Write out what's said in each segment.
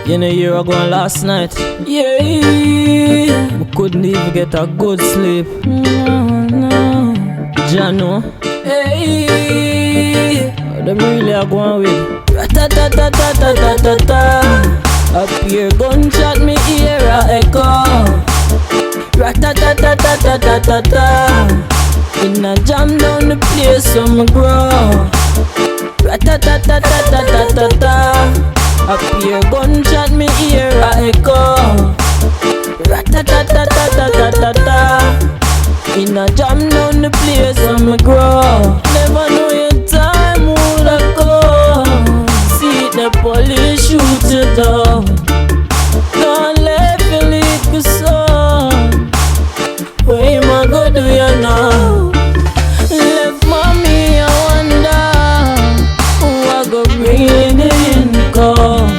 You know, you were going last night. Yeah, we couldn't even get a good sleep. No. Jano, hey, them really are going with ra-ta-ta-ta-ta-ta-ta-ta. Up here, gunshot me ear a echo. Ra-ta-ta-ta-ta-ta-ta-ta. In a jam down the place, so me grow. Ra-ta-ta-ta-ta-ta-ta-ta. Up here, gunshot me ear a echo. Ra-ta-ta-ta-ta-ta-ta-ta. In a jam down the place, so me grow. Never know your time would I come. See the police shoot you down. Don't let me leave the sun. What am I gonna do you now? Left mommy, I wonder who I go bring in the income.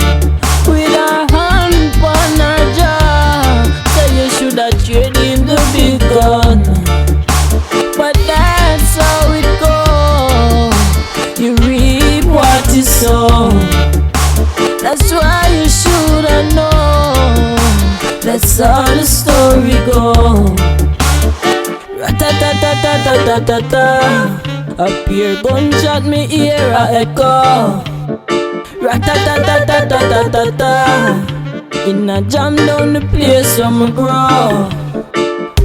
With her hand on her jaw, so you shoulda trade in the big gun. But that's how it goes. You reap what you sow. That's why you shoulda know. That's how the story goes. Ra-ta-ta-ta-ta-ta-ta-ta. Up here, gunshot me ear a echo. Ra-ta-ta-ta-ta-ta-ta-ta. In a jam down the place, so me grow.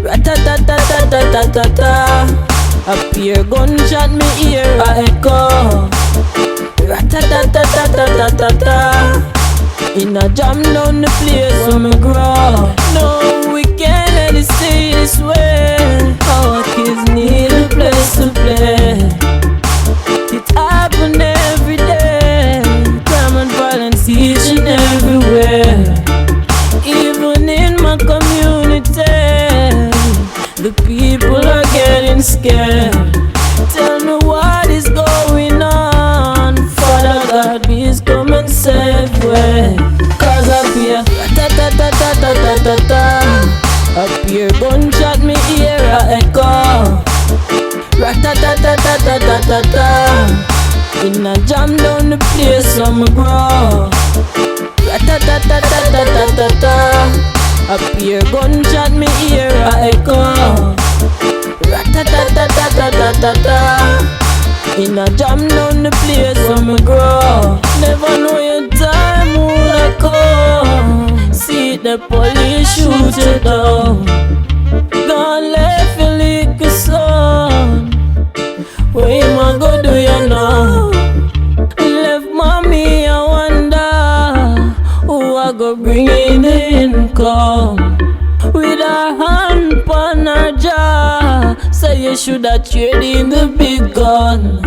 Ra-ta-ta-ta-ta-ta-ta-ta. Up here, gunshot me ear a echo. Ra-ta-ta-ta-ta-ta-ta-ta. In a jam down the place, so me grow. No, we can't let it stay this way. Our kids need a place to play. It happen every day. Crime and violence each and everywhere. Even in my community, the people are getting scared. Tell me what is going on. Father God, please come and save way. Cause up here, ra-ta-ta-ta-ta-ta-ta-ta. Up here, gunshot me ear a echo. Ra-ta-ta-ta-ta-ta-ta-ta. In a jam down the place, so me grow. Ra-ta-ta-ta-ta-ta-ta-ta. Up here, gunshot me ear a echo. Ra-ta-ta-ta-ta-ta-ta-ta. In a jam down the place, so me grow. Never know your time would I come. See the police shoot you down. Gone left you lick a son. What am I gonna do you now? Left mommy, I wonder who I go bring in the income. With her hand on her jaw, so you shoulda trade in the big gun.